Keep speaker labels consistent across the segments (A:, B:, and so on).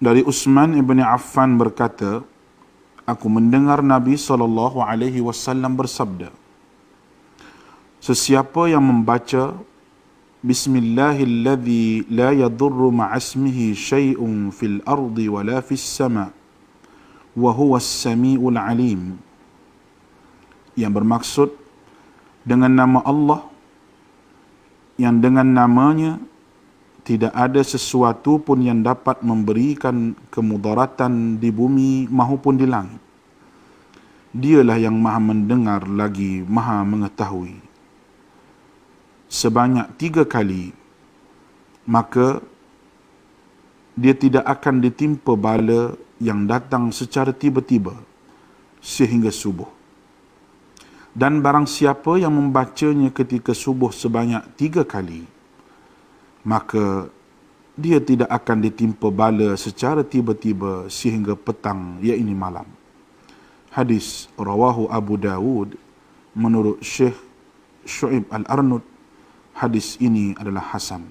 A: Dari Utsman ibn Affan berkata, aku mendengar Nabi SAW bersabda, sesiapa yang membaca Bismillahilladzi la yadurru ma'asmihi syai'un fil ardi wala fis sama' wa huwas sami'ul alim, yang bermaksud dengan nama Allah yang dengan namanya tidak ada sesuatu pun yang dapat memberikan kemudaratan di bumi maupun di langit. Dialah yang maha mendengar lagi maha mengetahui. Sebanyak 3 kali, maka dia tidak akan ditimpa bala yang datang secara tiba-tiba sehingga subuh. Dan barang siapa yang membacanya ketika subuh sebanyak 3 kali, maka dia tidak akan ditimpa bala secara tiba-tiba sehingga petang, iaitu malam. Hadis rawahu Abu Dawud menurut Syekh Syu'ib Al-Arnud. Hadis ini adalah hasan.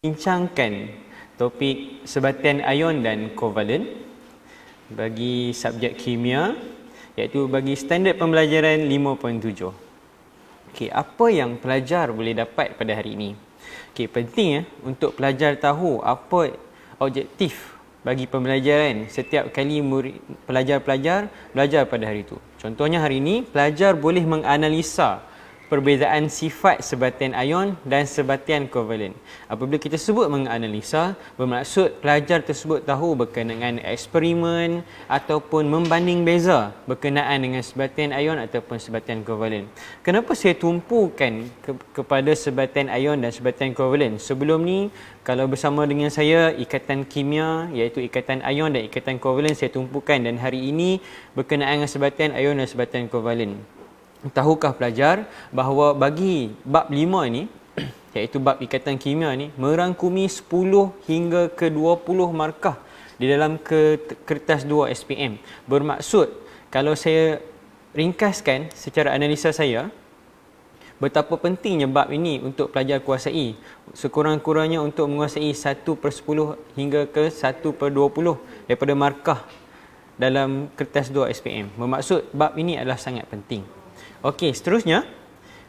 B: Bincangkan topik sebatian ion dan kovalen bagi subjek kimia, iaitu bagi standard pembelajaran 5.7. Okey, apa yang pelajar boleh dapat pada hari ini? Okey, penting untuk pelajar tahu apa objektif bagi pembelajaran setiap kali pelajar-pelajar belajar pada hari itu. Contohnya hari ini, pelajar boleh menganalisa perbezaan sifat sebatian ion dan sebatian kovalen. Apabila kita sebut menganalisa, bermaksud pelajar tersebut tahu berkenaan eksperimen ataupun membanding beza berkenaan dengan sebatian ion ataupun sebatian kovalen. Kenapa saya tumpukan kepada sebatian ion dan sebatian kovalen? Sebelum ni, kalau bersama dengan saya ikatan kimia, iaitu ikatan ion dan ikatan kovalen saya tumpukan, dan hari ini berkenaan dengan sebatian ion dan sebatian kovalen. Tahukah pelajar bahawa bagi bab 5 ni, iaitu bab ikatan kimia ni, merangkumi 10 hingga ke 20 markah di dalam kertas 2 SPM. Bermaksud, kalau saya ringkaskan secara analisa saya, betapa pentingnya bab ini untuk pelajar kuasai. Sekurang-kurangnya untuk menguasai 1/10 hingga ke 1/20 daripada markah dalam kertas 2 SPM. Bermaksud, bab ini adalah sangat penting. Okey, seterusnya,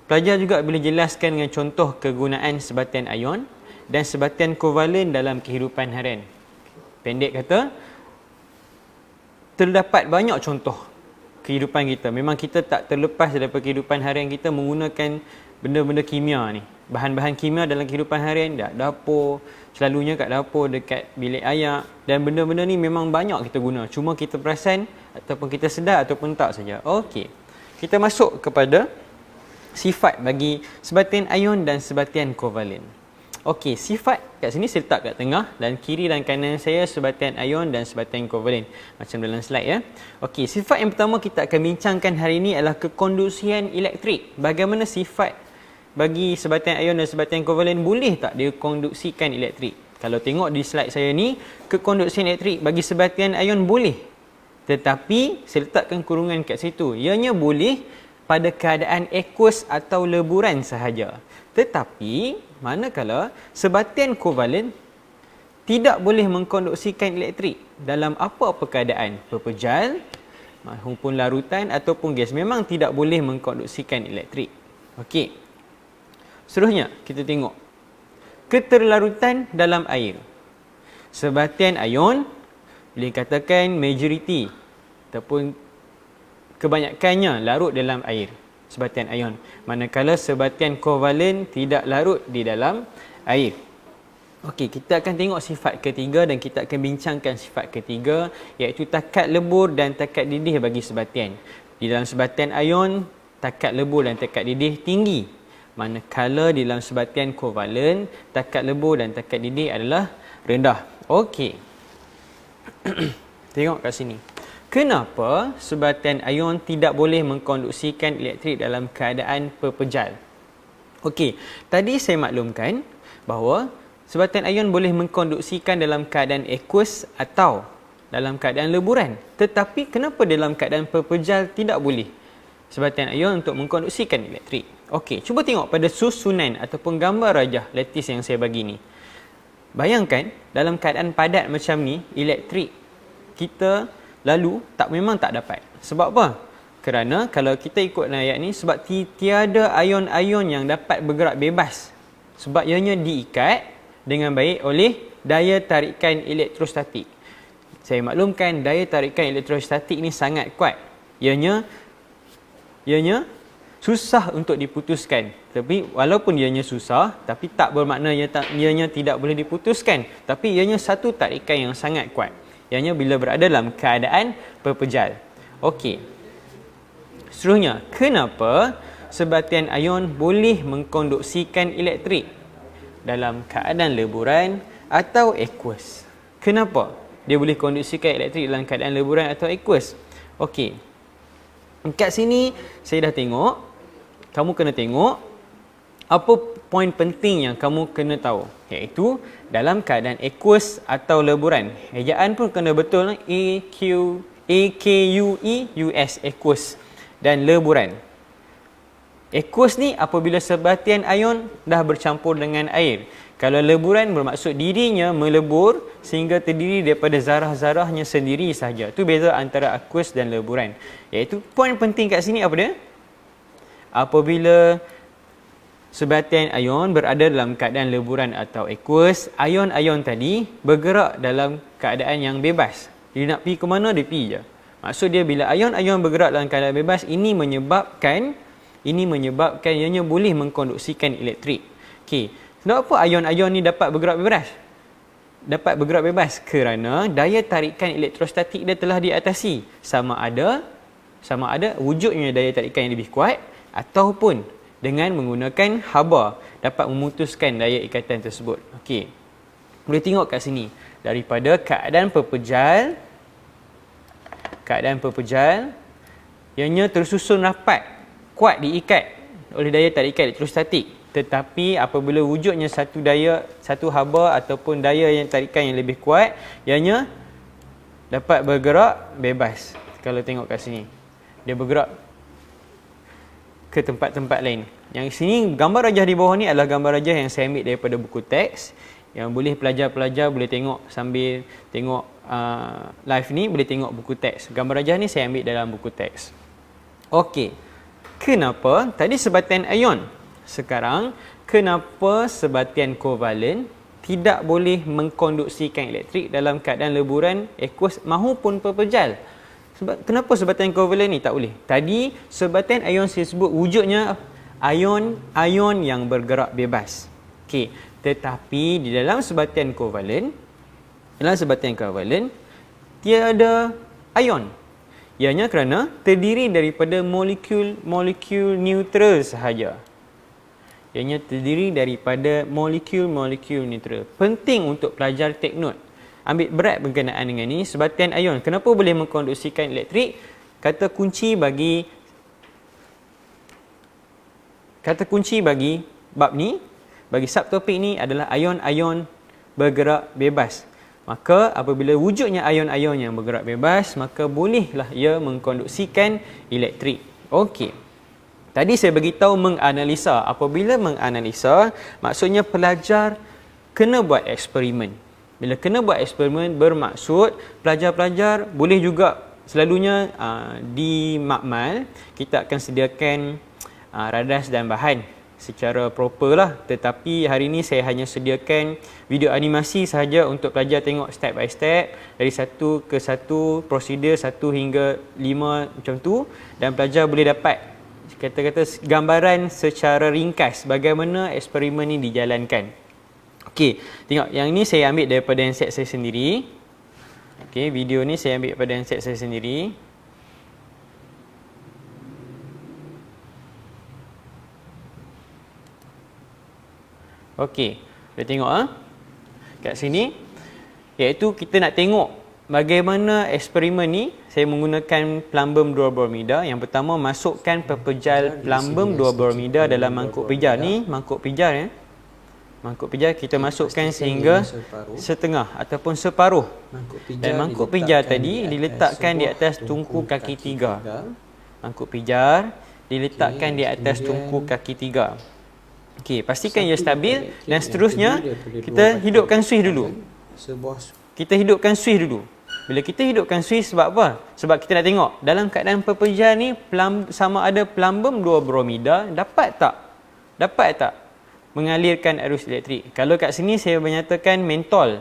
B: pelajar juga boleh jelaskan dengan contoh kegunaan sebatian ion dan sebatian kovalen dalam kehidupan harian. Pendek kata, terdapat banyak contoh kehidupan kita. Memang kita tak terlepas daripada kehidupan harian kita menggunakan benda-benda kimia ni. Bahan-bahan kimia dalam kehidupan harian, kat dapur, selalunya kat dapur, dekat bilik air, dan benda-benda ni memang banyak kita guna. Cuma kita perasan ataupun kita sedar ataupun tak saja. Okey. Kita masuk kepada sifat bagi sebatian ion dan sebatian kovalen. Okey, sifat kat sini saya letak kat tengah, dan kiri dan kanan saya sebatian ion dan sebatian kovalen, macam dalam slide ya. Okey, sifat yang pertama kita akan bincangkan hari ini adalah kekondusian elektrik. Bagaimana sifat bagi sebatian ion dan sebatian kovalen, boleh tak dia konduksikan elektrik? Kalau tengok di slide saya ni, kekonduksian elektrik bagi sebatian ion boleh. Tetapi saya letakkan kurungan kat situ. Ianya boleh pada keadaan aqueous atau leburan sahaja. Tetapi manakala sebatian kovalen tidak boleh mengkonduksikan elektrik dalam apa-apa keadaan, pepejal maupun larutan ataupun gas, memang tidak boleh mengkonduksikan elektrik. Okey. Seterusnya kita tengok keterlarutan dalam air. Sebatian ion boleh katakan majoriti ataupun kebanyakannya larut dalam air, sebatian ion. Manakala sebatian kovalen tidak larut di dalam air. Okey, kita akan tengok sifat ketiga dan kita akan bincangkan sifat ketiga, iaitu takat lebur dan takat didih bagi sebatian. Di dalam sebatian ion, takat lebur dan takat didih tinggi. Manakala di dalam sebatian kovalen, takat lebur dan takat didih adalah rendah. Okey. Tengok kat sini. kenapa sebatian ion tidak boleh mengkonduksikan elektrik dalam keadaan pepejal? Okey, tadi saya maklumkan bahawa sebatian ion boleh mengkonduksikan dalam keadaan aqueous atau dalam keadaan leburan. Tetapi kenapa dalam keadaan pepejal tidak boleh sebatian ion untuk mengkonduksikan elektrik? Okey, cuba tengok pada susunan ataupun gambar rajah lattice yang saya bagi ni. Bayangkan dalam keadaan padat macam ni, elektrik kita lalu memang tak dapat. Sebab apa? Kerana kalau kita ikut ayat ni, sebab tiada ion-ion yang dapat bergerak bebas. Sebab ianya diikat dengan baik oleh daya tarikan elektrostatik. Saya maklumkan daya tarikan elektrostatik ni sangat kuat. Ianya susah untuk diputuskan. Tapi walaupun ianya susah, tapi tak bermakna ianya tidak boleh diputuskan. Tapi ianya satu tarikan yang sangat kuat. Ianya bila berada dalam keadaan pepejal. Okey. Seterusnya, kenapa sebatian ion boleh mengkonduksikan elektrik dalam keadaan leburan atau aqueous? Kenapa dia boleh konduksikan elektrik dalam keadaan leburan atau aqueous? Okey. Kat sini saya dah tengok. Kamu kena tengok apa poin penting yang kamu kena tahu, iaitu dalam keadaan aqueous atau leburan. Ejaan pun kena betul, AQUEUS, aqueous dan leburan. Aqueous ni apabila sebatian ion dah bercampur dengan air. Kalau leburan bermaksud dirinya melebur sehingga terdiri daripada zarah-zarahnya sendiri sahaja. Itu beza antara aqueous dan leburan. Iaitu poin penting kat sini apa dia? Apabila sebatian ion berada dalam keadaan leburan atau aqueous, ion-ion tadi bergerak dalam keadaan yang bebas. Dia nak pergi ke mana, dia pergi je. Maksud dia bila ion-ion bergerak dalam keadaan bebas, ini menyebabkan ianya boleh mengkonduksikan elektrik. Okey, kenapa ion-ion ni dapat bergerak bebas? Dapat bergerak bebas kerana daya tarikan elektrostatik dia telah diatasi. Sama ada wujudnya daya tarikan yang lebih kuat ataupun dengan menggunakan haba dapat memutuskan daya ikatan tersebut. Okey. Boleh tengok kat sini daripada keadaan pepejal ianya tersusun rapat, kuat diikat oleh daya tarikan elektrostatik. Tetapi apabila wujudnya satu haba ataupun daya yang tarikan yang lebih kuat, ianya dapat bergerak bebas. Kalau tengok kat sini, dia bergerak ke tempat-tempat lain. Yang sini gambar rajah di bawah ni adalah gambar rajah yang saya ambil daripada buku teks, yang boleh pelajar-pelajar boleh tengok sambil tengok live ni, boleh tengok buku teks. Gambar rajah ni saya ambil dalam buku teks. Okey. Kenapa? Tadi sebatian ion. Sekarang, kenapa sebatian kovalen tidak boleh mengkonduksikan elektrik dalam keadaan leburan, aqueous mahupun pepejal? Kenapa sebatian kovalen ni tak boleh? Tadi sebatian ion saya sebut wujudnya ion yang bergerak bebas. Okey. Tetapi di dalam sebatian kovalen, tiada ion. Ianya kerana terdiri daripada molekul neutral sahaja. Ianya terdiri daripada molekul neutral. Penting untuk pelajar take note. Ambil berat berkenaan dengan ini, sebatian ion kenapa boleh mengkonduksikan elektrik? Kata kunci bagi bab ni, bagi subtopik ni adalah ion-ion bergerak bebas. Maka apabila wujudnya ion-ion yang bergerak bebas, maka bolehlah ia mengkonduksikan elektrik. Okey. Tadi saya beritahu menganalisa. Apabila menganalisa, maksudnya pelajar kena buat eksperimen. Bila kena buat eksperimen bermaksud pelajar-pelajar boleh juga selalunya di makmal kita akan sediakan radas dan bahan secara proper lah, tetapi hari ini saya hanya sediakan video animasi sahaja untuk pelajar tengok step by step dari satu ke satu, prosedur 1 hingga 5 macam tu, dan pelajar boleh dapat kata-kata gambaran secara ringkas bagaimana eksperimen ni dijalankan. Okey, tengok yang ni saya ambil daripada handset saya sendiri. Okey, video ni saya ambil daripada handset saya sendiri. Okey, boleh tengok kat sini, iaitu kita nak tengok bagaimana eksperimen ni? Saya menggunakan plumbum duobromida. Yang pertama, masukkan pepejal plumbum duobromida dalam mangkuk pijar ni, mangkuk pijar ya. Mangkuk pijar kita masukkan sehingga setengah ataupun separuh. Dan mangkuk pijar tadi diletakkan di atas tungku kaki 3. Mangkuk pijar diletakkan di atas tungku kaki 3. Okey, pastikan ia stabil dan seterusnya kita hidupkan suis dulu. Kita hidupkan suis dulu. Bila kita hidupkan suis sebab apa? Sebab kita nak tengok dalam keadaan pepejal ni sama ada plumbum duobromida dapat tak mengalirkan arus elektrik. Kalau kat sini saya menyatakan mentol.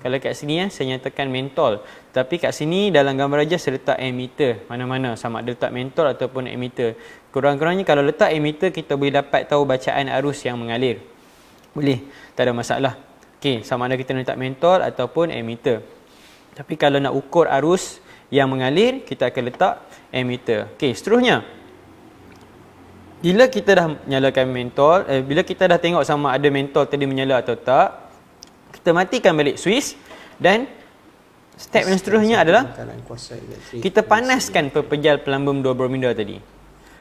B: Kalau kat sini saya nyatakan mentol. Tapi kat sini dalam gambar aja saya letak ammeter. Mana-mana sama ada letak mentol ataupun ammeter. Kurang-kurangnya kalau letak ammeter kita boleh dapat tahu bacaan arus yang mengalir. Boleh, tak ada masalah. Okey, sama ada kita letak mentol ataupun ammeter. Tapi kalau nak ukur arus yang mengalir, kita akan letak ammeter. Okey, seterusnya. Bila kita dah nyalakan mentol, bila kita dah tengok sama ada mentol tadi menyala atau tak, kita matikan balik suis dan step yang seterusnya adalah kita panaskan pepejal plumbum duobromida tadi.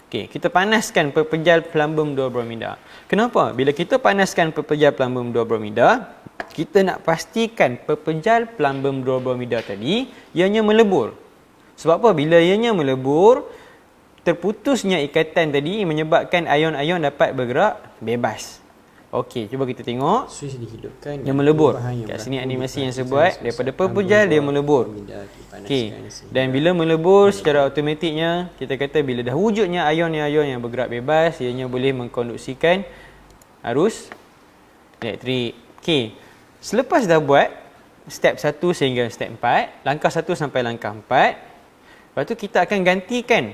B: Okey, kita panaskan pepejal plumbum duobromida. Kenapa? Bila kita panaskan pepejal plumbum duobromida, kita nak pastikan pepejal plumbum duobromida tadi ianya melebur. Sebab apa? Bila ianya melebur, terputusnya ikatan tadi menyebabkan ion-ion dapat bergerak bebas. Okey, cuba kita tengok.
C: Suis dihidupkan.
B: Dia melebur. Kat sini animasi yang saya buat, daripada pepejal dia melebur. Okey. Dan bila melebur secara automatiknya, kita kata bila dah wujudnya ion-ion yang bergerak bebas, ianya boleh mengkonduksikan arus elektrik. Okey. Selepas dah buat step 1 sehingga step 4, langkah 1 sampai langkah 4, lepas tu kita akan gantikan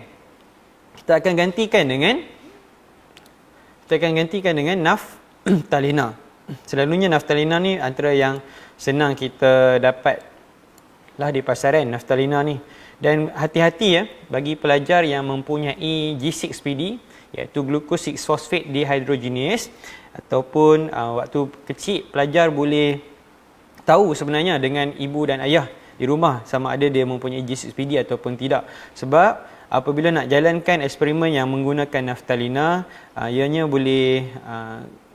B: dengan naftalina. Selalunya naftalina ni antara yang senang kita dapat lah di pasaran, naftalina ni. Dan hati-hati ya bagi pelajar yang mempunyai G6PD, iaitu glucose 6-phosphate dehydrogenase, ataupun waktu kecil pelajar boleh tahu sebenarnya dengan ibu dan ayah di rumah sama ada dia mempunyai G6PD ataupun tidak. Sebab apabila nak jalankan eksperimen yang menggunakan naftalina, ianya boleh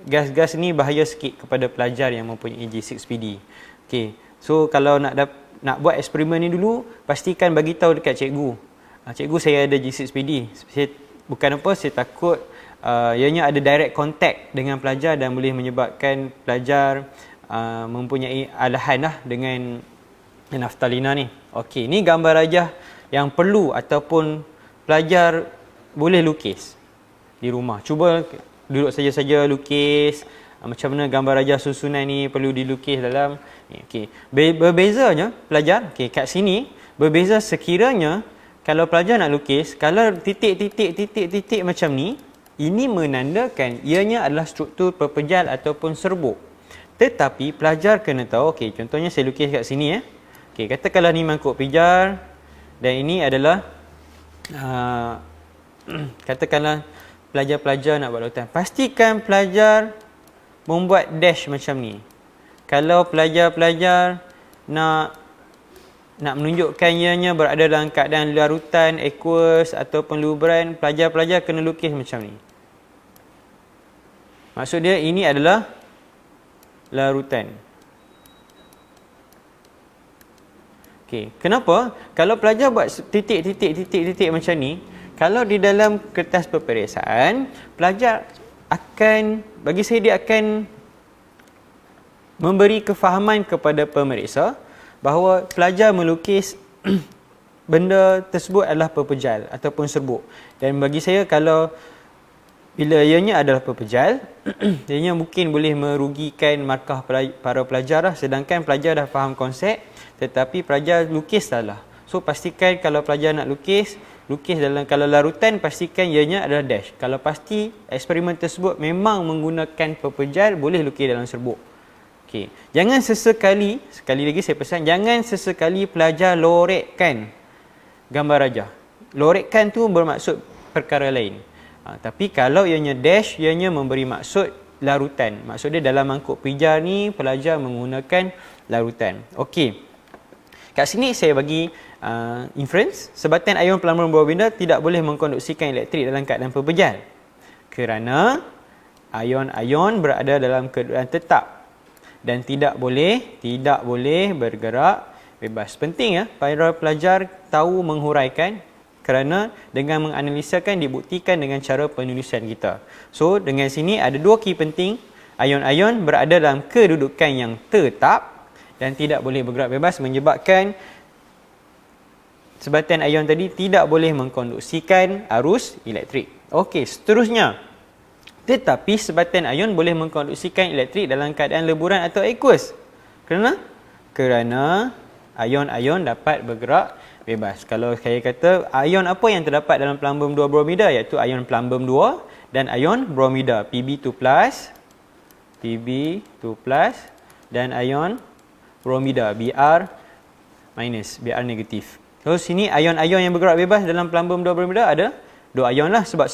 B: gas-gas ni bahaya sikit kepada pelajar yang mempunyai G6PD. Okey. So kalau nak buat eksperimen ni dulu, pastikan bagi tahu dekat cikgu. Cikgu, saya ada G6PD. Saya takut ianya ada direct contact dengan pelajar dan boleh menyebabkan pelajar mempunyai alahan lah dengan naftalina ni. Okey, ni gambar rajah yang perlu ataupun pelajar boleh lukis di rumah. Cuba duduk saja-saja lukis macam mana gambar rajah susunan ni perlu dilukis dalam ni. Okey. Berbezanya pelajar, okey, kat sini berbeza sekiranya kalau pelajar nak lukis, kalau titik-titik macam ni, ini menandakan ianya adalah struktur pepejal ataupun serbuk. Tetapi pelajar kena tahu, okey, contohnya saya lukis kat sini okey, katakanlah ni mangkuk pijar dan ini adalah katakanlah pelajar-pelajar nak buat lautan. Pastikan pelajar membuat dash macam ni. Kalau pelajar-pelajar nak menunjukkan ianya berada dalam keadaan larutan, aqueous ataupun lubricant, pelajar-pelajar kena lukis macam ni. Maksud dia ini adalah larutan. Okey, kenapa? Kalau pelajar buat titik macam ni, kalau di dalam kertas peperiksaan, pelajar akan, bagi saya dia akan memberi kefahaman kepada pemeriksa bahawa pelajar melukis benda tersebut adalah pepejal ataupun serbuk. Dan bagi saya kalau bila ianya adalah pepejal, ianya mungkin boleh merugikan markah para pelajar lah. Sedangkan pelajar dah faham konsep, tetapi pelajar lukis salah. So pastikan kalau pelajar nak lukis dalam, kalau larutan pastikan ianya adalah dash. Kalau pasti eksperimen tersebut memang menggunakan pepejal, boleh lukis dalam serbuk. Okey. Jangan sekali lagi saya pesan, jangan sesekali pelajar lorekkan gambar rajah. Lorekkan tu bermaksud perkara lain. Tapi kalau ianya dash, ianya memberi maksud larutan. Maksud dia dalam mangkuk pijar ni pelajar menggunakan larutan. Okey. Kat sini saya bagi inference, sebatan ion pelambung bawah benda tidak boleh mengkonduksikan elektrik dalam keadaan pepejal. Kerana ion-ion berada dalam keadaan tetap dan tidak boleh bergerak bebas. Penting ya para pelajar tahu menghuraikan, kerana dengan menganalisakan dibuktikan dengan cara penulisan kita. So dengan sini ada dua key penting. Ion-ion berada dalam kedudukan yang tetap dan tidak boleh bergerak bebas, menyebabkan sebatan ion tadi tidak boleh mengkonduksikan arus elektrik. Okey, seterusnya. Tetapi sebatan ion boleh mengkonduksikan elektrik dalam keadaan leburan atau aqueous. Kerana ion-ion dapat bergerak bebas. Kalau saya kata ion apa yang terdapat dalam pelambung 2 bromida, iaitu ion pelambung 2 dan ion bromida, Pb2+, dan ion bromida, Br-, Br negatif. So sini ion-ion yang bergerak bebas dalam pelambung 2 bromida ada 2 ion lah. Sebab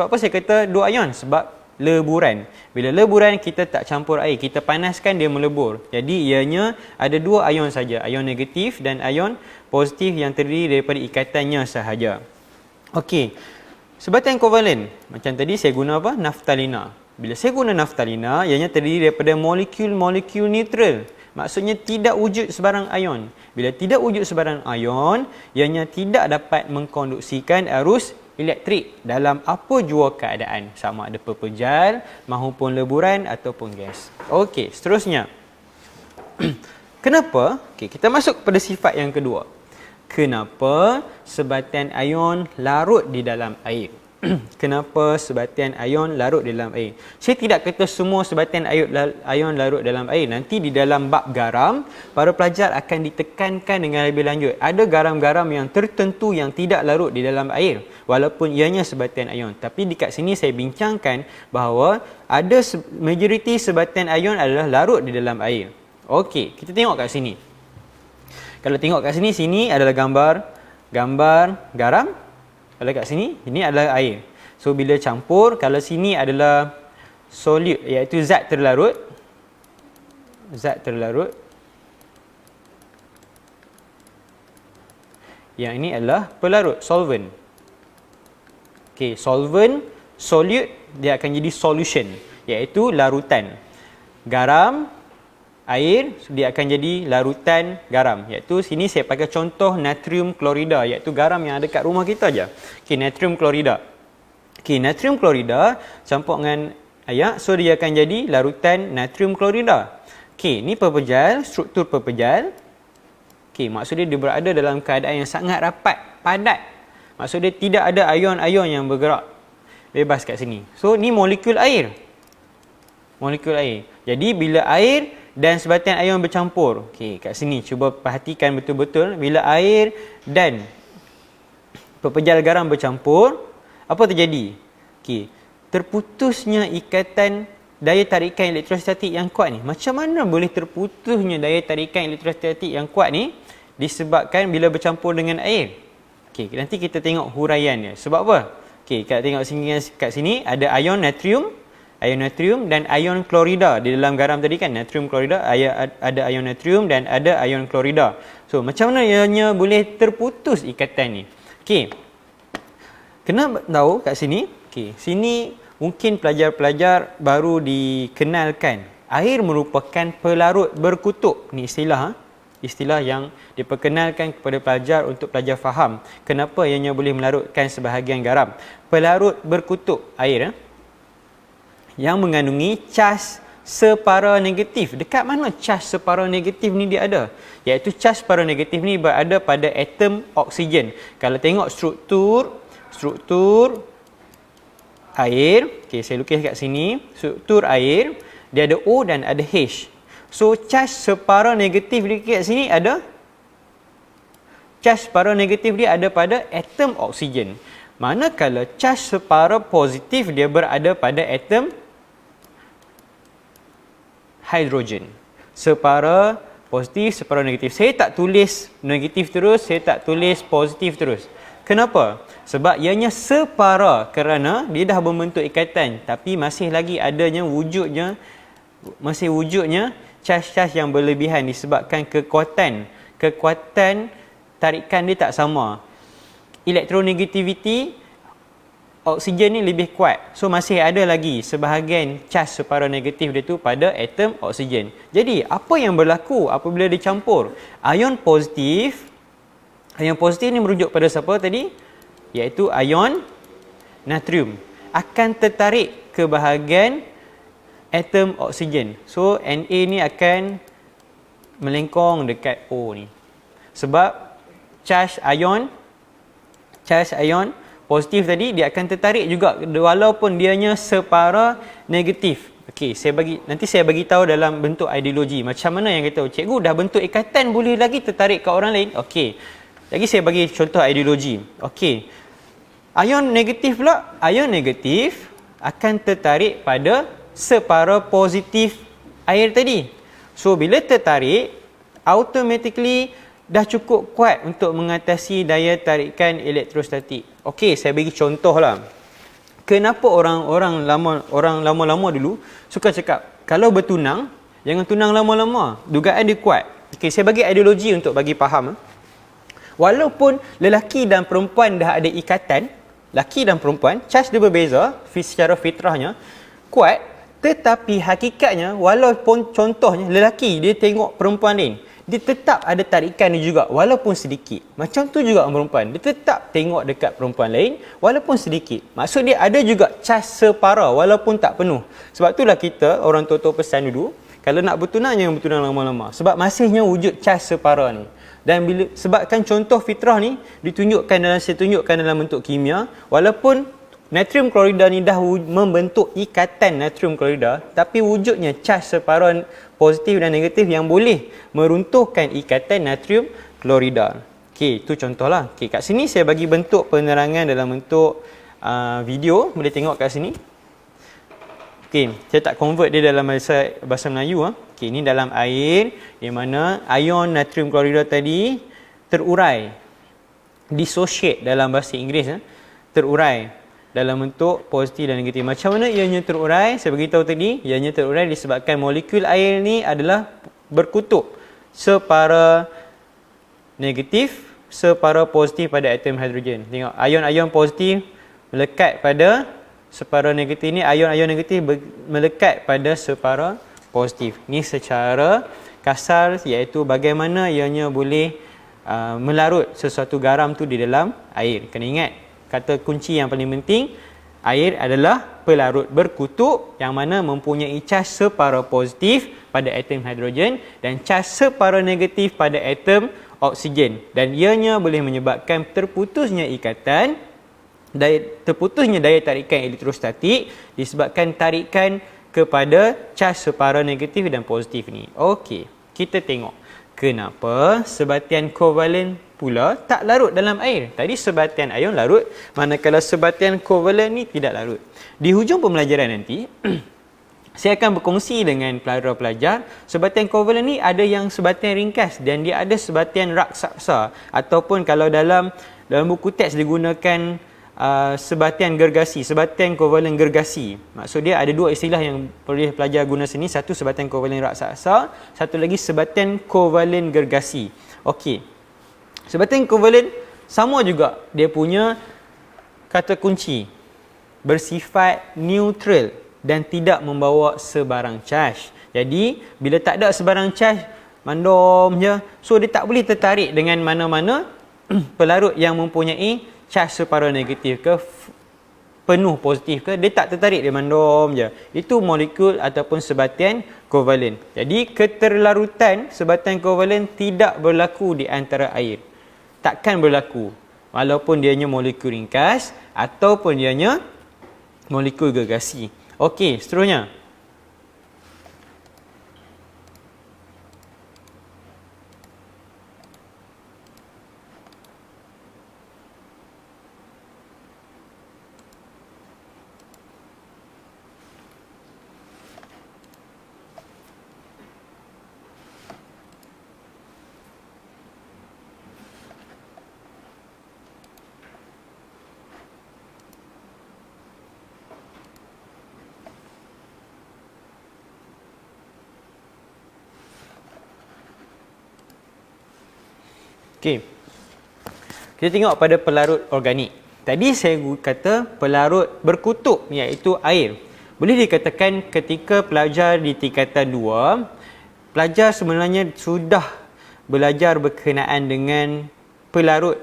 B: apa saya kata 2 ion? Sebab leburan. Bila leburan kita tak campur air, kita panaskan dia melebur. Jadi ianya ada 2 ion saja, ion negatif dan ion positif yang terdiri daripada ikatannya sahaja. Okey. Sebatan kovalen. Macam tadi saya guna apa? Naftalina. Bila saya guna naftalina, ianya terdiri daripada molekul-molekul neutral. Maksudnya tidak wujud sebarang ion. Bila tidak wujud sebarang ion, ianya tidak dapat mengkonduksikan arus elektrik dalam apa jua keadaan, sama ada pepejal maupun leburan ataupun gas. Okey, seterusnya. Kenapa? Okey, kita masuk kepada sifat yang kedua. Kenapa sebatan ion larut di dalam air? Kenapa sebatan ion larut di dalam air? Saya tidak kata semua sebatan ion larut dalam air. Nanti di dalam bab garam, para pelajar akan ditekankan dengan lebih lanjut. Ada garam-garam yang tertentu yang tidak larut di dalam air, walaupun ianya sebatan ion. Tapi dekat sini saya bincangkan bahawa ada majoriti sebatan ion adalah larut di dalam air. Okey, kita tengok kat sini. Kalau tengok kat sini, sini adalah gambar garam. Kalau kat sini, ini adalah air. So bila campur, kalau sini adalah solute, iaitu zat terlarut. Yang ini adalah pelarut, solvent. Okey, solvent, solute, dia akan jadi solution, iaitu larutan. Garam, air, dia akan jadi larutan garam. Iaitu sini saya pakai contoh natrium klorida, iaitu garam yang ada kat rumah kita aja. Okey, natrium klorida. Okey, natrium klorida campur dengan air, so dia akan jadi larutan natrium klorida. Okey, ni pepejal, struktur pepejal. Okey, maksud dia berada dalam keadaan yang sangat rapat, padat. Maksud dia tidak ada ion-ion yang bergerak bebas kat sini. So ni molekul air. Jadi bila air dan sebatan ion bercampur. Okey, kat sini cuba perhatikan betul-betul. Bila air dan pepejal garam bercampur, apa terjadi? Okey, terputusnya ikatan daya tarikan elektrostatik yang kuat ni. Macam mana boleh terputusnya daya tarikan elektrostatik yang kuat ni? Disebabkan bila bercampur dengan air. Okey, nanti kita tengok huraiannya. Sebab apa? Okey, kita tengok sini, kat sini ada ion natrium dan ion klorida. Di dalam garam tadi kan, natrium klorida, ada ion natrium dan ada ion klorida. So, macam mana ianya boleh terputus ikatan ni? Okey, kena tahu kat sini. Okey, sini mungkin pelajar-pelajar baru dikenalkan. Air merupakan pelarut berkutub. Ni istilah yang diperkenalkan kepada pelajar untuk pelajar faham. Kenapa ianya boleh melarutkan sebahagian garam? Pelarut berkutub air, yang mengandungi cas separa negatif. Dekat mana cas separa negatif ni dia ada? Iaitu cas separa negatif ni berada pada atom oksigen. Kalau tengok struktur air, okey, saya lukis kat sini, struktur air, dia ada O dan ada H. So cas separa negatif dekat sini ada, cas separa negatif dia ada pada atom oksigen. Manakala cas separa positif dia berada pada atom hidrogen. Separa positif, separa negatif. Saya tak tulis negatif terus, saya tak tulis positif terus. Kenapa? Sebab ianya separa kerana dia dah membentuk ikatan, tapi masih lagi adanya wujudnya cas-cas yang berlebihan disebabkan kekuatan kekuatan tarikan dia tak sama. Elektronegativity oksigen ni lebih kuat. So masih ada lagi sebahagian charge separuh negatif dia tu pada atom oksigen. Jadi apa yang berlaku apabila dicampur ion positif ni merujuk pada siapa tadi? Iaitu ion natrium akan tertarik ke bahagian atom oksigen. So Na ni akan melengkung dekat O ni. Sebab charge ion positif tadi dia akan tertarik juga walaupun dianya separa negatif. Okey, nanti saya bagi tahu dalam bentuk ideologi macam mana yang kata cikgu dah bentuk ikatan boleh lagi tertarik ke orang lain. Okey. Lagi saya bagi contoh ideologi. Okey. Ion negatif pula, ion negatif akan tertarik pada separa positif air tadi. So bila tertarik automatically dah cukup kuat untuk mengatasi daya tarikan elektrostatik. Okey, saya bagi contoh lah. Kenapa orang lama-lama dulu suka cakap, kalau bertunang, jangan tunang lama-lama. Dugaan dia kuat. Okey, saya bagi ideologi untuk bagi faham. Walaupun lelaki dan perempuan dah ada ikatan, lelaki dan perempuan, charge dia berbeza, secara fitrahnya, kuat, tetapi hakikatnya, walaupun contohnya, lelaki dia tengok perempuan lain, dia tetap ada tarikan dia juga walaupun sedikit. Macam tu juga perempuan, dia tetap tengok dekat perempuan lain walaupun sedikit. Maksud dia ada juga charge separa walaupun tak penuh. Sebab itulah kita orang tua-tua pesan dulu, kalau nak bertunang jangan bertunang lama-lama. Sebab masihnya wujud charge separa ni. Dan bila sebabkan contoh fitrah ni saya tunjukkan dalam bentuk kimia, walaupun natrium klorida ni dah membentuk ikatan natrium klorida, tapi wujudnya charge separa positif dan negatif yang boleh meruntuhkan ikatan natrium klorida. Okey, itu contohlah. Okey, kat sini saya bagi bentuk penerangan dalam bentuk video, boleh tengok kat sini. Okey, saya tak convert dia dalam bahasa Melayu. Okey, ini dalam air di mana ion natrium klorida tadi terurai, dissociate dalam bahasa Inggeris, terurai dalam bentuk positif dan negatif. Macam mana ianya terurai? Saya beritahu tadi, ianya terurai disebabkan molekul air ni adalah berkutub. Separa negatif, separa positif pada atom hidrogen. Tengok, ion-ion positif melekat pada separa negatif ni, ion-ion negatif melekat pada separa positif. Ni secara kasar iaitu bagaimana ianya boleh melarut sesuatu garam tu di dalam air. Kena ingat, kata kunci yang paling penting, air adalah pelarut berkutub yang mana mempunyai charge separa positif pada atom hidrogen dan charge separa negatif pada atom oksigen. Dan ianya boleh menyebabkan terputusnya ikatan, terputusnya daya tarikan elektrostatik disebabkan tarikan kepada charge separa negatif dan positif ni. Okey, kita tengok kenapa sebatian kovalen pula tak larut dalam air. Tadi sebatian ion larut, manakala sebatian kovalen ni tidak larut. Di hujung pembelajaran nanti, saya akan berkongsi dengan pelajar-pelajar, sebatian kovalen ni ada yang sebatian ringkas dan dia ada sebatian raksasa, ataupun kalau dalam buku teks digunakan sebatian gergasi, sebatian kovalen gergasi. Maksud dia ada dua istilah yang boleh pelajar guna sini, satu sebatian kovalen raksasa, satu lagi sebatian kovalen gergasi. Okey. Sebatian kovalen sama juga, dia punya kata kunci bersifat neutral dan tidak membawa sebarang charge. Jadi bila tak ada sebarang charge, mandom je, so dia tak boleh tertarik dengan mana-mana pelarut yang mempunyai charge separa negatif ke penuh positif ke, dia tak tertarik, dia mandom je. Itu molekul ataupun sebatian kovalen. Jadi keterlarutan sebatian kovalen tidak berlaku di antara air. Takkan berlaku walaupun dianya molekul ringkas ataupun dianya molekul gergasi. Okey, seterusnya. Okey. Kita tengok pada pelarut organik. Tadi saya kata pelarut berkutub iaitu air. Boleh dikatakan ketika pelajar di tingkatan 2, pelajar sebenarnya sudah belajar berkenaan dengan pelarut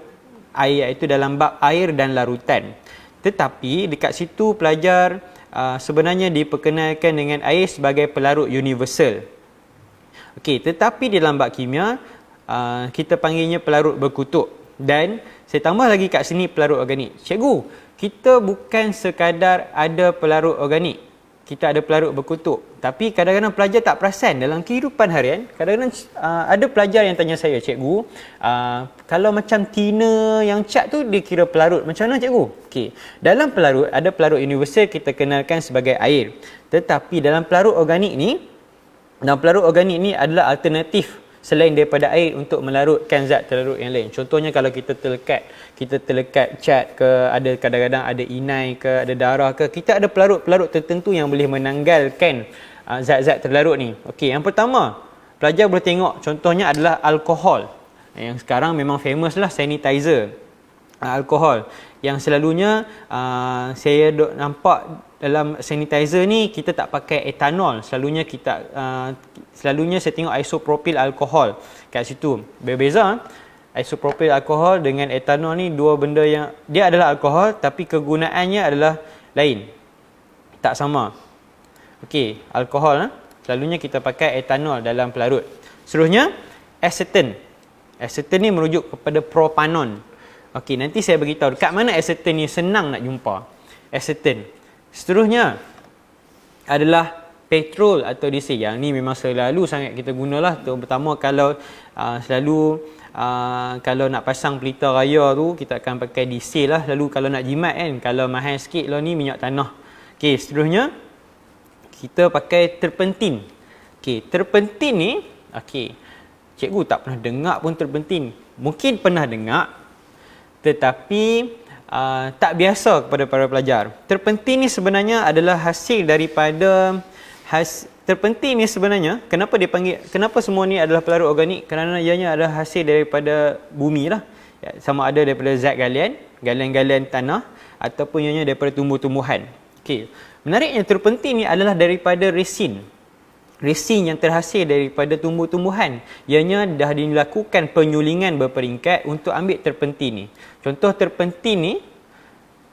B: air iaitu dalam bab air dan larutan. Tetapi dekat situ pelajar sebenarnya diperkenalkan dengan air sebagai pelarut universal. Okey, tetapi dalam bab kimia kita panggilnya pelarut berkutub. Dan saya tambah lagi kat sini pelarut organik. Cikgu, kita bukan sekadar ada pelarut organik. Kita ada pelarut berkutub. Tapi kadang-kadang pelajar tak perasan dalam kehidupan harian. Kadang-kadang ada pelajar yang tanya saya, cikgu, kalau macam tina yang cat tu dia kira pelarut. Macam mana cikgu? Okey. Dalam pelarut, ada pelarut universal kita kenalkan sebagai air. Tetapi dalam pelarut organik ni adalah alternatif selain daripada air untuk melarutkan zat terlarut yang lain. Contohnya kalau kita terlekat cat ke, ada kadang-kadang ada inai ke, ada darah ke, kita ada pelarut-pelarut tertentu yang boleh menanggalkan zat-zat terlarut ni. Okey, yang pertama, pelajar boleh tengok contohnya adalah alkohol. Yang sekarang memang famous lah, sanitizer. Alkohol yang selalunya saya nampak dalam sanitizer ni kita tak pakai etanol. Selalunya saya tengok isopropyl alkohol kat situ. Berbeza. Isopropyl alkohol dengan etanol ni dua benda yang dia adalah alkohol tapi kegunaannya adalah lain. Tak sama. Okey, alkohol selalunya kita pakai etanol dalam pelarut. Seterusnya acetone. Acetone ni merujuk kepada propanon. Okey, nanti saya beritahu dekat mana acetone ni senang nak jumpa. Acetone. Seterusnya adalah petrol atau diesel. Yang ni memang selalu sangat kita gunalah. Terutama kalau kalau nak pasang pelita raya tu kita akan pakai diesel lah. Lalu kalau nak jimat kan, kalau mahal sikit lah ni minyak tanah. Okey, seterusnya kita pakai terpentin. Okey, terpentin ni cikgu tak pernah dengar pun terpentin. Mungkin pernah dengar tetapi tak biasa kepada para pelajar. Terpentin ni sebenarnya adalah hasil daripada terpentin ni sebenarnya kenapa semua ni adalah pelarut organik? Kerana ianya adalah hasil daripada bumi lah. Sama ada daripada zat galian tanah ataupun ianya daripada tumbuh-tumbuhan. Okey. Menariknya terpentin ni adalah daripada resin. Resin yang terhasil daripada tumbuh-tumbuhan. Ianya dah dilakukan penyulingan berperingkat untuk ambil terpentin ni. Contoh terpentin ni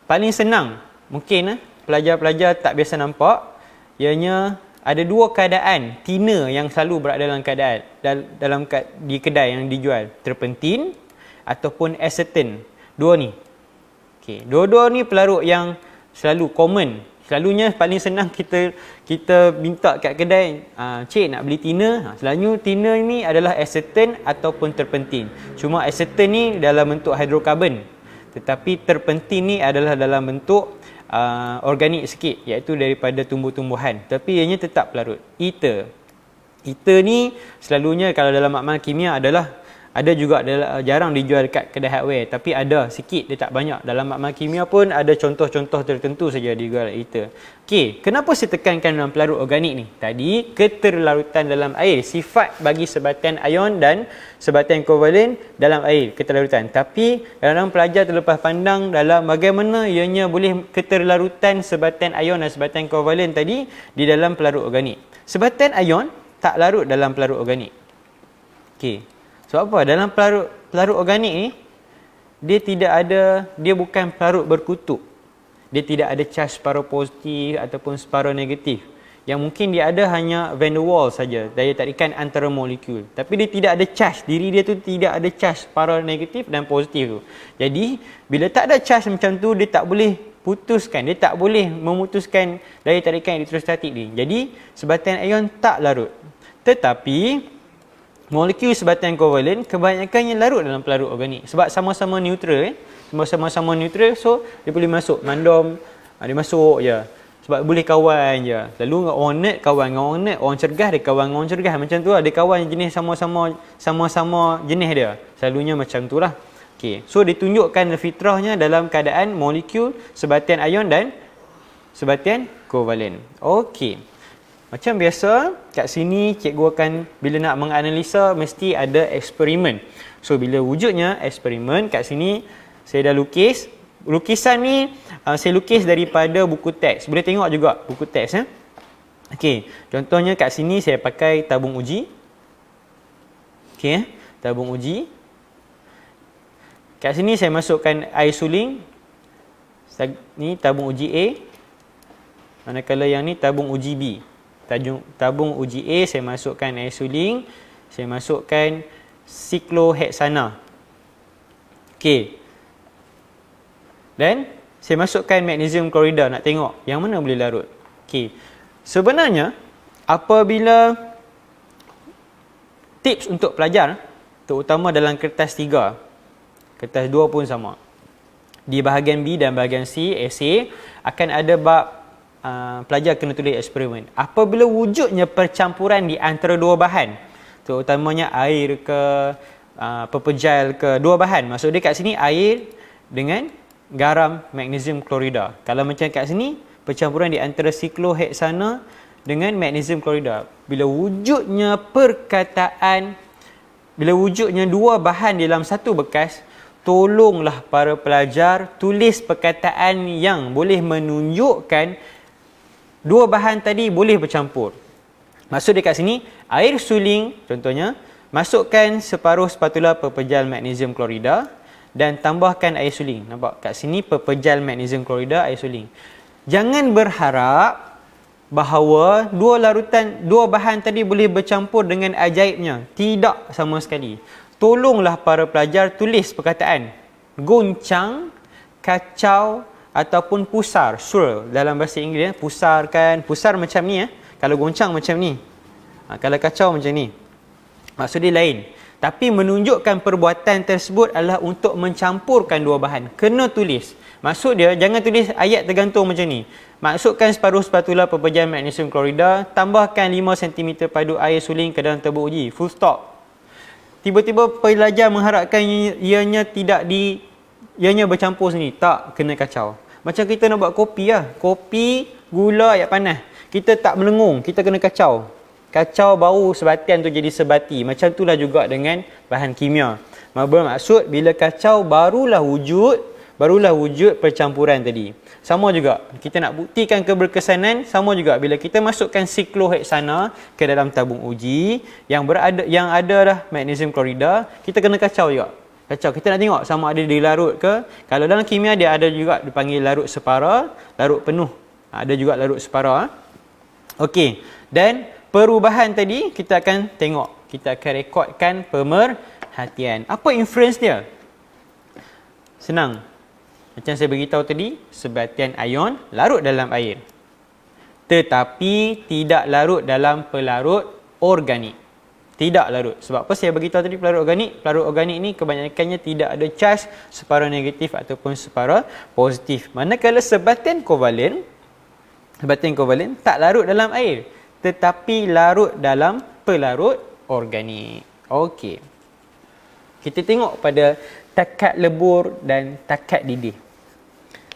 B: paling senang. Mungkin pelajar-pelajar tak biasa nampak. Ianya ada dua keadaan tina yang selalu berada dalam keadaan di kedai yang dijual. Terpentin ataupun acetone. Dua ni. Okey, dua-dua ni pelarut yang selalu common. Selalunya paling senang kita minta kat kedai, cik nak beli tina. Selalunya tina ni adalah acetone ataupun terpentin. Cuma acetone ni dalam bentuk hidrokarbon. Tetapi terpentin ni adalah dalam bentuk organik sikit, iaitu daripada tumbuh-tumbuhan. Tapi ianya tetap pelarut. Ether. Ether ni selalunya kalau dalam makmal kimia ada juga jarang dijual dekat kedai hardware, tapi ada sikit, dia tak banyak. Dalam makmal kimia pun ada contoh-contoh tertentu saja dijual ether. Okey, kenapa saya tekankan dalam pelarut organik ni? Tadi keterlarutan dalam air, sifat bagi sebatian ion dan sebatian kovalen dalam air, keterlarutan. Tapi kadang-kadang pelajar terlepas pandang dalam bagaimana ianya boleh keterlarutan sebatian ion dan sebatian kovalen tadi di dalam pelarut organik. Sebatian ion tak larut dalam pelarut organik. Okey. Sebab apa? Dalam pelarut organik ni dia bukan pelarut berkutub. Dia tidak ada charge separuh positif ataupun separuh negatif. Yang mungkin dia ada hanya van der Waals saja, daya tarikan antara molekul. Tapi dia tidak ada charge, diri dia tu tidak ada charge separuh negatif dan positif tu. Jadi bila tak ada charge macam tu, dia tak boleh putuskan, dia tak boleh memutuskan daya tarikan elektrostatik ni. Jadi sebatian ion tak larut. Tetapi molekul sebatian kovalen kebanyakannya larut dalam pelarut organik sebab sama-sama neutral sama-sama neutral, so dia boleh masuk mandom, dia masuk je sebab boleh kawan je. Lalu orang nerd kawan dengan orang nerd, orang cergas dia kawan dengan orang cergas, macam tu lah, dia kawan jenis sama-sama jenis dia, selalunya macam tu lah. Okay. So ditunjukkan fitrahnya dalam keadaan molekul sebatian ion dan sebatian kovalen. Okey. Macam biasa, kat sini cikgu akan bila nak menganalisa mesti ada eksperimen. So bila wujudnya eksperimen, kat sini saya dah lukis. Lukisan ni saya lukis daripada buku teks. Boleh tengok juga buku teks ya. Okey, contohnya kat sini saya pakai tabung uji. Okey, tabung uji. Kat sini saya masukkan air suling. Ni tabung uji A. Manakala yang ni tabung uji B. Tabung uji A saya masukkan air suling, saya masukkan siklohexana. Okey. Dan saya masukkan magnesium klorida, nak tengok yang mana boleh larut. Okey. Sebenarnya apabila tips untuk pelajar, terutama dalam kertas 3, kertas 2 pun sama. Di bahagian B dan bahagian C, esei, akan ada bab pelajar kena tulis eksperimen. Apabila wujudnya percampuran di antara dua bahan, terutamanya air ke pepejal ke, dua bahan. Maksud dia kat sini air dengan garam magnesium klorida. Kalau macam kat sini, percampuran di antara siklohexana dengan magnesium klorida. Bila wujudnya perkataan, bila wujudnya dua bahan dalam satu bekas, tolonglah para pelajar tulis perkataan yang boleh menunjukkan dua bahan tadi boleh bercampur. Maksud dekat sini, air suling contohnya, masukkan separuh spatula pepejal magnesium klorida dan tambahkan air suling. Nampak kat sini pepejal magnesium klorida, air suling. Jangan berharap bahawa dua bahan tadi boleh bercampur dengan ajaibnya. Tidak sama sekali. Tolonglah para pelajar tulis perkataan goncang, kacau ataupun pusar, swirl dalam bahasa Inggeris. Pusar kan, pusar macam ni kalau goncang macam ni, kalau kacau macam ni. Maksud dia lain. Tapi menunjukkan perbuatan tersebut adalah untuk mencampurkan dua bahan. Kena tulis. Maksud dia jangan tulis ayat tergantung macam ni. Masukkan separuh spatula pepejal magnesium klorida, tambahkan 5 cm padu air suling ke dalam tabung uji. Full stop. Tiba-tiba pelajar mengharapkan ianya bercampur sini. Tak, kena kacau. Macam kita nak buat kopi lah. Kopi, gula, air panas. Kita tak melengung, kita kena kacau. Kacau baru sebatian tu jadi sebati. Macam itulah juga dengan bahan kimia. Bermaksud bila kacau barulah wujud percampuran tadi. Sama juga, kita nak buktikan keberkesanan, sama juga bila kita masukkan siklohexana ke dalam tabung uji yang ada dah magnesium klorida, kita kena kacau juga. Kacau, kita nak tengok sama ada dilarut ke. Kalau dalam kimia dia ada juga dipanggil larut separa, larut penuh. Ada juga larut separa. Okey, dan perubahan tadi kita akan tengok. Kita akan rekodkan pemerhatian. Apa inference dia? Senang. Macam saya beritahu tadi, sebatian ion larut dalam air. Tetapi tidak larut dalam pelarut organik. Tidak larut. Sebab apa saya beritahu tadi pelarut organik? Pelarut organik ni kebanyakannya tidak ada charge separa negatif ataupun separa positif. Manakala sebatian kovalen tak larut dalam air, tetapi larut dalam pelarut organik. Okey. Kita tengok pada takat lebur dan takat didih.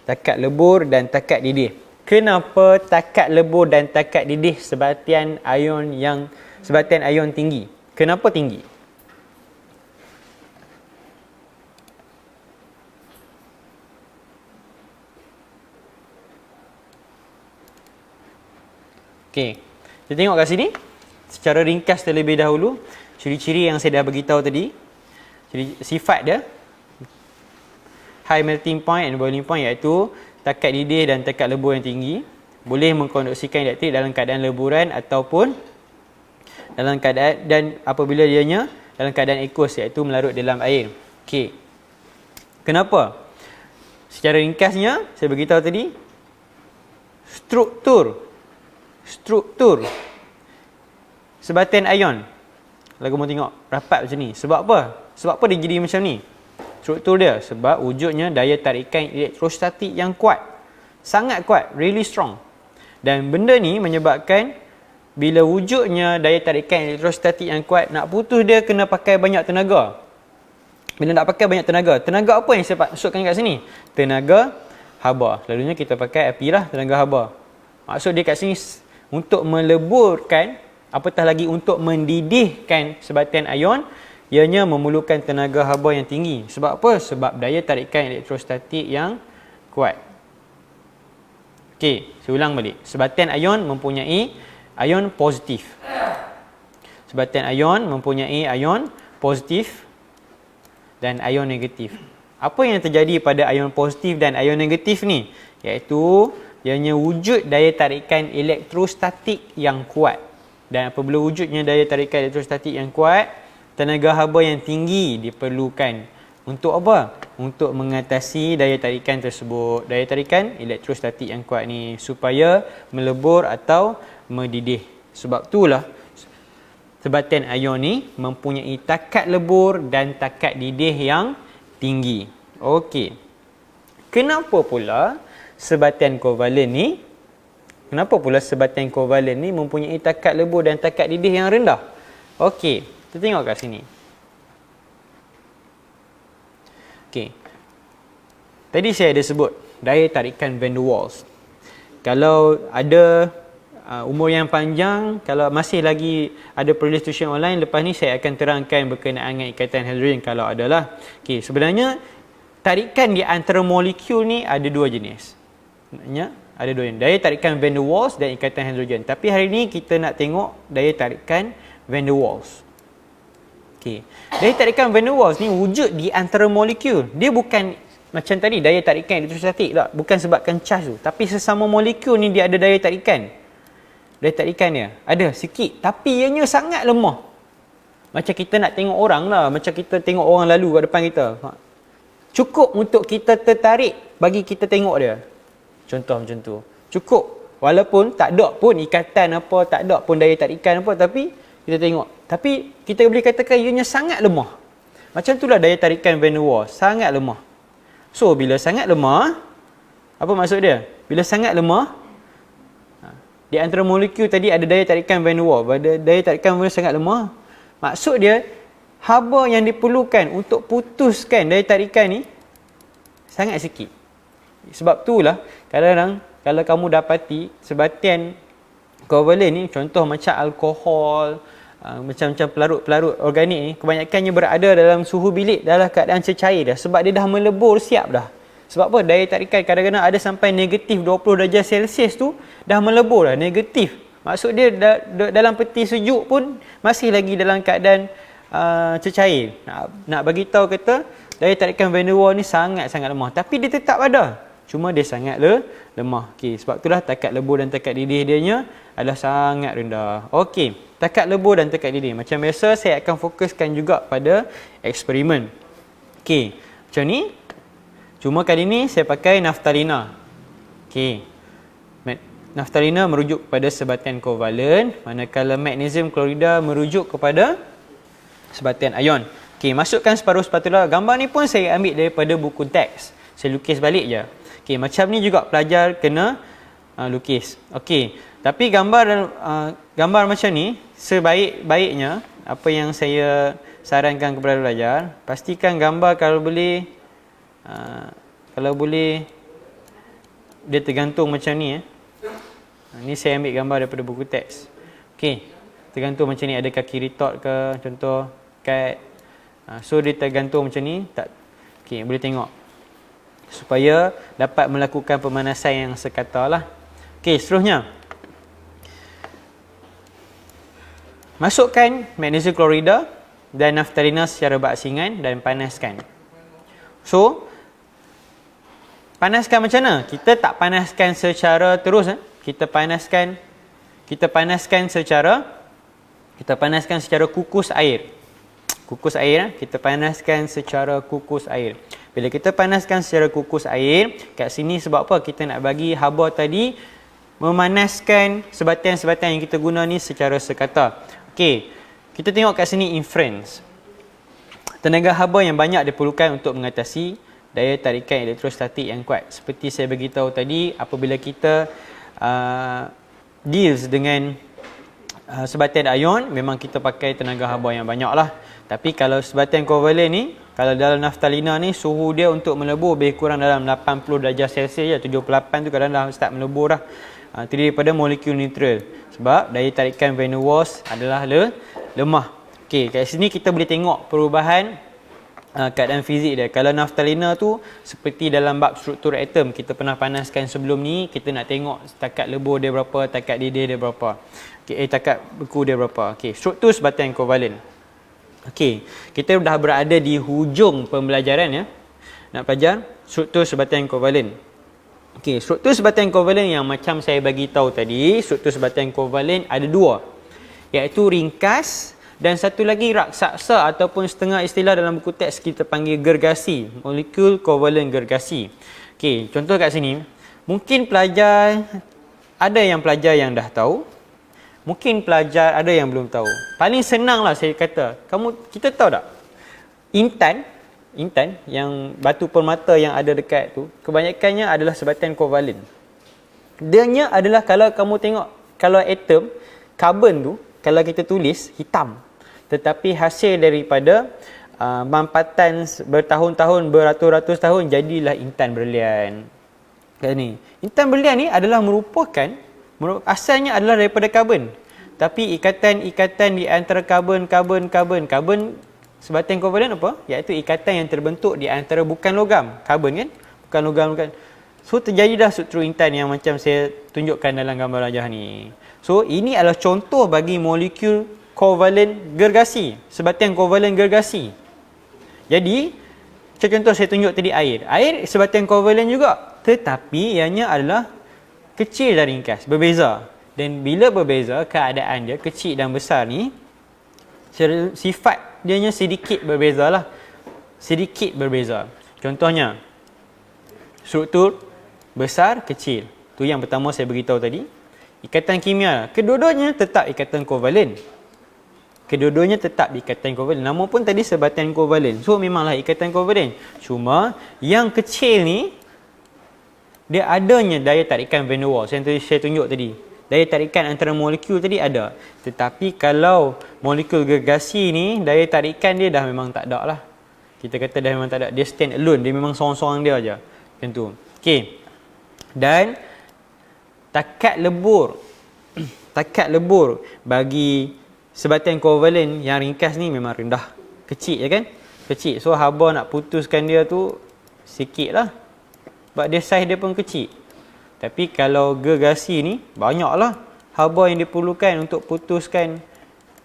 B: Takat lebur dan takat didih. Kenapa takat lebur dan takat didih sebatian ion tinggi? Kenapa tinggi? Okey. Kita tengok kat sini secara ringkas terlebih dahulu ciri-ciri yang saya dah beritahu tadi. Sifat dia high melting point and boiling point, iaitu takat didih dan takat lebur yang tinggi boleh mengkonduksikan elektrik dalam keadaan leburan ataupun dalam keadaan, dan apabila dianya dalam keadaan aqueous, iaitu melarut dalam air. Okey. Kenapa? Secara ringkasnya saya beritahu tadi struktur sebatian ion. Kalau kamu tengok rapat macam ni. Sebab apa? Sebab apa dia jadi macam ni? Struktur dia sebab wujudnya daya tarikan elektrostatik yang kuat. Sangat kuat, really strong. Dan benda ni menyebabkan bila wujudnya daya tarikan elektrostatik yang kuat, nak putus dia kena pakai banyak tenaga. Bila nak pakai banyak tenaga apa yang saya maksudkan kat sini? Tenaga haba. Selalunya kita pakai api lah, tenaga haba. Maksud dia kat sini untuk meleburkan, apatah lagi untuk mendidihkan sebatian ion, ianya memerlukan tenaga haba yang tinggi. Sebab apa? Sebab daya tarikan elektrostatik yang kuat. Okey, saya ulang balik. Sebatian ion mempunyai ion positif. Sebatian ion mempunyai ion positif dan ion negatif. Apa yang terjadi pada ion positif dan ion negatif ni? Iaitu ianya wujud daya tarikan elektrostatik yang kuat. Dan apabila wujudnya daya tarikan elektrostatik yang kuat, tenaga haba yang tinggi diperlukan. Untuk apa? Untuk mengatasi daya tarikan tersebut. Daya tarikan elektrostatik yang kuat ni supaya melebur atau mendidih. Sebab itulah sebatian ion ni mempunyai takat lebur dan takat didih yang tinggi. Okey. Kenapa pula sebatian kovalen ni mempunyai takat lebur dan takat didih yang rendah? Okey, kita tengok kat sini. Okey. Tadi saya ada sebut daya tarikan van der Waals. Kalau ada umur yang panjang, kalau masih lagi ada playlist tuition online, lepas ni saya akan terangkan berkenaan dengan ikatan hidrogen kalau adalah. Okey, sebenarnya tarikan di antara molekul ni ada dua jenis. Maknanya ada dua jenis. Daya tarikan van der Waals dan ikatan hidrogen. Tapi hari ni kita nak tengok daya tarikan van der Waals. Okey. Daya tarikan van der Waals ni wujud di antara molekul. Dia bukan macam tadi daya tarikan elektrostatik tak, bukan sebabkan charge tu, tapi sesama molekul ni dia ada daya tarikan. Daya tarikan dia ada sikit, tapi ianya sangat lemah. Macam kita nak tengok orang lah, macam kita tengok orang lalu kat depan kita. Cukup untuk kita tertarik bagi kita tengok dia. Contoh macam tu. Cukup. Walaupun tak ada pun ikatan apa, tak ada pun daya tarikan apa, tapi kita tengok. Tapi kita boleh katakan ianya sangat lemah. Macam itulah daya tarikan van der Waals, sangat lemah. So bila sangat lemah, apa maksud dia? Bila sangat lemah, di antara molekul tadi ada daya tarikan van der Waals, daya tarikan van der Waals sangat lemah. Maksud dia haba yang diperlukan untuk putuskan daya tarikan ni sangat sikit. Sebab itulah kadang-kadang kalau kamu dapati sebatian kovalen ni, contoh macam alkohol, macam-macam pelarut-pelarut organik ni, kebanyakannya berada dalam suhu bilik dalam keadaan cecair dah, sebab dia dah melebur siap dah. Sebab apa? Daya tarikan kadang-kadang ada sampai negatif 20 darjah Celsius tu dah melebur dah, negatif. Maksud dia dalam peti sejuk pun masih lagi dalam keadaan cecair. Nak bagi tahu kata daya tarikan van der Waals ni sangat-sangat lemah, tapi dia tetap ada. Cuma dia sangat lemah. Okey, sebab itulah takat lebur dan takat didih dia adalah sangat rendah. Okey, takat lebur dan takat didih. Macam biasa saya akan fokuskan juga pada eksperimen. Okey, macam ni. Cuma kali ni saya pakai naftalina. Okey. Naftalina merujuk kepada sebatian kovalen, manakala magnesium klorida merujuk kepada sebatian ion. Okey, masukkan separuh spatula. Gambar ni pun saya ambil daripada buku teks. Saya lukis balik je. Okey, macam ni juga pelajar kena lukis. Okey, tapi gambar macam ni sebaik-baiknya, apa yang saya sarankan kepada pelajar, pastikan gambar kalau boleh dia tergantung macam ni. Ni saya ambil gambar daripada buku teks. Okey, tergantung macam ni, ada kaki retort ke, contoh kat. So dia tergantung macam ni. Okey, boleh tengok supaya dapat melakukan pemanasan yang sekata lah. Okey, seterusnya masukkan magnesium klorida dan naftalina secara berasingan dan panaskan. So panaskan macam mana? Kita tak panaskan secara terus. Kita panaskan secara kukus air. Kukus air, kita panaskan secara kukus air. Bila kita panaskan secara kukus air, kat sini sebab apa? Kita nak bagi haba tadi memanaskan sebatian-sebatian yang kita guna ni secara sekata. Okey, kita tengok kat sini inference. Tenaga haba yang banyak diperlukan untuk mengatasi daya tarikan elektrostatik yang kuat. Seperti saya beritahu tadi, apabila kita deals dengan sebatian ion, memang kita pakai tenaga haba yang banyak lah. Tapi kalau sebatian kovalen ni, kalau dalam naftalina ni, suhu dia untuk melebur lebih kurang dalam 80 darjah Celsius je. 78 tu kadang dah start melebur dah. terdiri daripada molekul neutral. Sebab daya tarikan van der Waals adalah lemah. Okey, kat sini kita boleh tengok perubahan keadaan fizik dia. Kalau naftalina tu seperti dalam bab struktur atom kita pernah panaskan sebelum ni, kita nak tengok takat lebur dia berapa, takat didih dia berapa. Okey, takat beku dia berapa. Okey, struktur sebatian kovalen. Okey, kita dah berada di hujung pembelajaran ya. Nak belajar struktur sebatian kovalen. Okey, struktur sebatian kovalen yang macam saya bagi tahu tadi, struktur sebatian kovalen ada dua, iaitu ringkas dan satu lagi raksasa ataupun setengah istilah dalam buku teks kita panggil gergasi, molekul kovalen gergasi. Okey, contoh kat sini, mungkin pelajar ada yang pelajar yang dah tahu, mungkin pelajar ada yang belum tahu. Paling senanglah saya kata, kita tahu tak? Intan yang batu permata yang ada dekat tu, kebanyakannya adalah sebatian kovalen. Dianya adalah, kalau kamu tengok, kalau atom karbon tu kalau kita tulis hitam, tetapi hasil daripada mampatan bertahun-tahun, beratus-ratus tahun, jadilah intan berlian. Intan berlian ni adalah merupakan asalnya adalah daripada karbon, tapi ikatan di antara karbon sebatian kovalen apa? Iaitu ikatan yang terbentuk di antara bukan logam, karbon kan? Bukan logam kan. So terjadilah struktur intan yang macam saya tunjukkan dalam gambar rajah ni. So ini adalah contoh bagi molekul kovalen gergasi, sebatian kovalen gergasi. Jadi contoh saya tunjuk tadi air. Air sebatian kovalen juga, tetapi ianya adalah kecil dan ringkas, berbeza. Dan bila berbeza, keadaan dia kecil dan besar ni, sifat dianya sedikit berbeza lah. Sedikit berbeza. Contohnya, struktur besar, kecil. Tu yang pertama saya beritahu tadi. Ikatan kimia, kedua-duanya tetap ikatan kovalen. Kedua-duanya tetap ikatan kovalen. Nama pun tadi sebatian kovalen. So memanglah ikatan kovalen. Cuma yang kecil ni, dia adanya daya tarikan van der Waals yang saya tunjuk tadi. Daya tarikan antara molekul tadi ada. Tetapi kalau molekul gergasi ni, daya tarikan dia dah memang tak ada lah. Kita kata dah memang tak ada. Dia stand alone. Dia memang seorang-seorang dia aja. Macam tu. Okey. Dan takat lebur bagi sebatian kovalen yang ringkas ni memang rendah. Kecil je kan? Kecil. So haba nak putuskan dia tu sikit lah. Sebab dia saiz dia pun kecil. Tapi kalau gergasi ni, banyaklah haba yang diperlukan untuk putuskan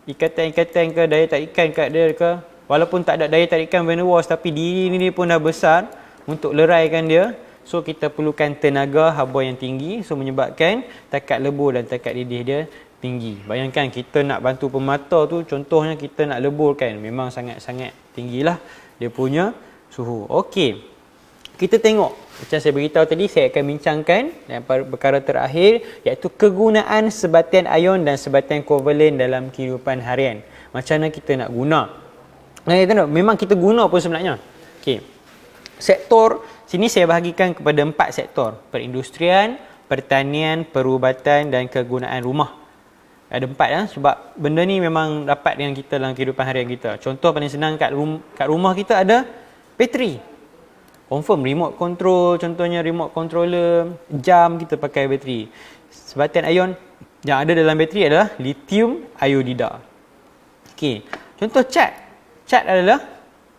B: ikatan-ikatan ke daya tarikan kat dia ke. Walaupun tak ada daya tarikan van der Waals, tapi diri ni pun dah besar untuk leraikan dia. So kita perlukan tenaga haba yang tinggi, so menyebabkan takat lebur dan takat didih dia tinggi. Bayangkan kita nak bantu pemata tu, contohnya kita nak leburkan, memang sangat-sangat tinggilah dia punya suhu. Okey. Kita tengok, macam saya beritahu tadi, saya akan bincangkan dan perkara terakhir, iaitu kegunaan sebatian ion dan sebatian kovalen dalam kehidupan harian. Macam mana kita nak guna? Memang kita guna pun sebenarnya. Okey. Sektor, sini saya bahagikan kepada 4 sektor. Perindustrian, pertanian, perubatan dan kegunaan rumah. Ada 4 ya, sebab benda ni memang dapat dengan kita dalam kehidupan harian kita. Contoh paling senang kat rumah kita ada bateri. Confirm remote control, contohnya remote controller, jam kita pakai bateri. Sebatian ion yang ada dalam bateri adalah lithium iodida. Okey, contoh cat. Cat adalah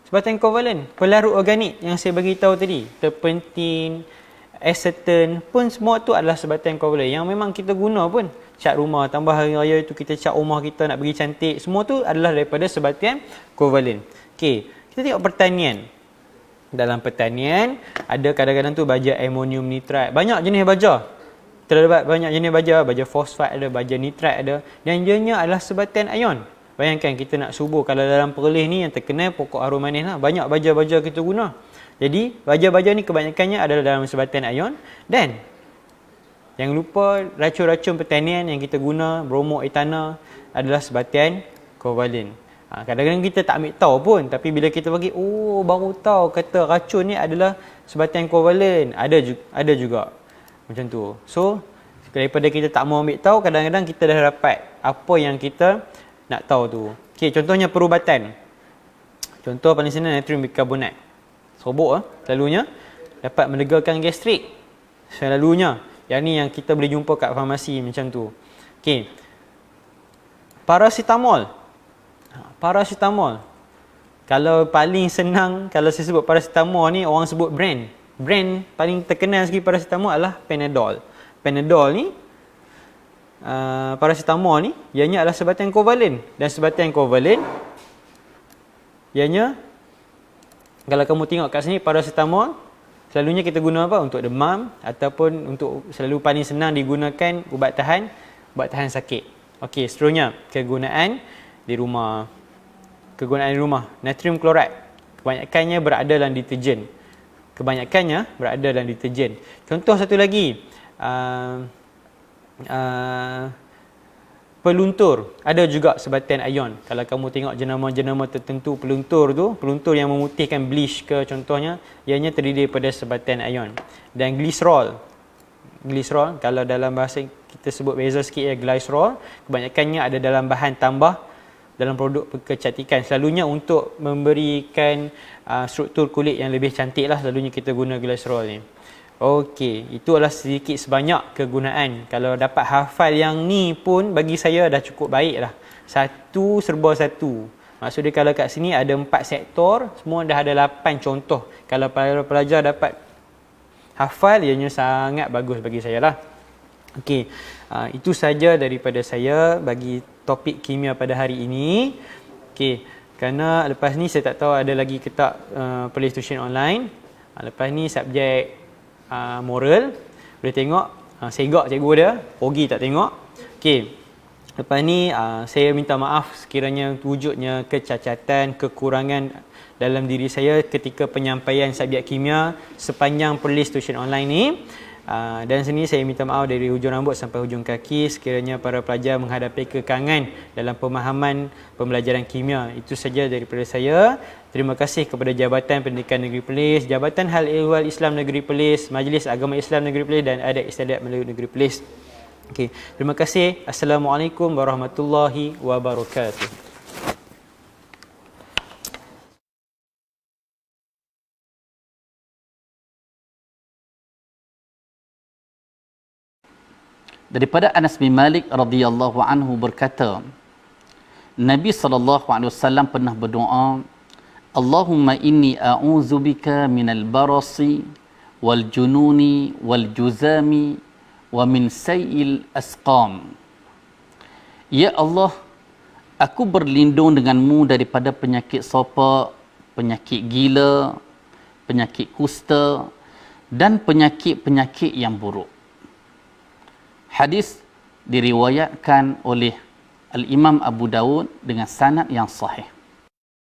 B: sebatian kovalen, pelarut organik yang saya bagi tahu tadi. Terpentin, acetone pun semua tu adalah sebatian kovalen yang memang kita guna pun. Cat rumah, tambah hari raya tu kita cat rumah kita nak bagi cantik, semua tu adalah daripada sebatian kovalen. Okey, kita tengok pertanian. Dalam pertanian ada kadang-kadang tu baja amonium nitrate. Banyak jenis baja. Terdapat banyak jenis baja fosfat ada, baja nitrat ada, dan ianya adalah sebatian ion. Bayangkan kita nak subuh, kalau dalam perlis ni yang terkenal pokok harum manis lah, banyak baja-baja kita guna. Jadi baja-baja ni kebanyakannya adalah dalam sebatian ion. Dan jangan lupa racun-racun pertanian yang kita guna, bromoetana, adalah sebatian kovalen. Kadang-kadang kita tak ambil tahu pun, tapi bila kita bagi, baru tahu kata racun ni adalah sebatian kovalen. Ada juga macam tu. So daripada kita tak mau ambil tahu, kadang-kadang kita dah dapat apa yang kita nak tahu tu. Okey, contohnya perubatan. Contoh paling senang, natrium bikarbonat. Serbuk selalunya dapat melegakan gastrik. Selalunya Yang ni yang kita boleh jumpa kat farmasi macam tu. Okey. Paracetamol. Paracetamol. Kalau paling senang, kalau saya sebut paracetamol ni, orang sebut brand. Brand paling terkenal segi paracetamol adalah Panadol. Panadol ni, paracetamol ni, ianya adalah sebatan kovalen. Dan sebatan kovalen, ianya, kalau kamu tengok kat sini, paracetamol, selalunya kita guna apa? Untuk demam, ataupun untuk selalu paling senang digunakan ubat tahan sakit. Okey, seterusnya, kegunaan di rumah. Natrium klorat. Kebanyakannya berada dalam deterjen. Contoh satu lagi. Peluntur. Ada juga sebatan ion. Kalau kamu tengok jenama-jenama tertentu peluntur yang memutihkan bleach ke contohnya, ianya terdiri daripada sebatan ion. Dan glycerol, kalau dalam bahasa kita sebut beza sikit ya, glycerol, kebanyakannya ada dalam bahan tambah dalam produk kecantikan. Selalunya untuk memberikan struktur kulit yang lebih cantik lah, selalunya kita guna glycerol ni. Okey, itu adalah sedikit sebanyak kegunaan. Kalau dapat hafal yang ni pun bagi saya dah cukup baik lah. 1 serba 1. Maksudnya kalau kat sini ada 4 sektor, semua dah ada 8 contoh. Kalau pelajar dapat hafal, ianya sangat bagus bagi saya lah. Okey, itu saja daripada saya bagi topik kimia pada hari ini. Okey, kerana lepas ni saya tak tahu ada lagi ke tak Police Tuition Online. Lepas ni subjek moral, boleh tengok segak cikgu dia, Ogi tak tengok. Okey, lepas ni saya minta maaf sekiranya wujudnya kecacatan, kekurangan dalam diri saya ketika penyampaian subjek kimia sepanjang Police Tuition Online ni. Dan sini saya minta maaf dari hujung rambut sampai hujung kaki sekiranya para pelajar menghadapi kekangan dalam pemahaman pembelajaran kimia. Itu saja daripada saya. Terima kasih kepada Jabatan Pendidikan Negeri Perlis, Jabatan Hal Ehwal Islam Negeri Perlis, Majlis Agama Islam Negeri Perlis dan Adat Istiadat Melayu Negeri Perlis. Okey, terima kasih. Assalamualaikum warahmatullahi wabarakatuh.
C: Daripada Anas bin Malik radhiyallahu anhu berkata, Nabi SAW pernah berdoa, Allahumma inni a'udzubika minal barasi wal jununi wal juzami wa min sayil asqam. Ya Allah, aku berlindung denganmu daripada penyakit sopak, penyakit gila, penyakit kusta dan penyakit-penyakit yang buruk. Hadis diriwayatkan oleh Al-Imam Abu Dawud dengan sanad yang sahih.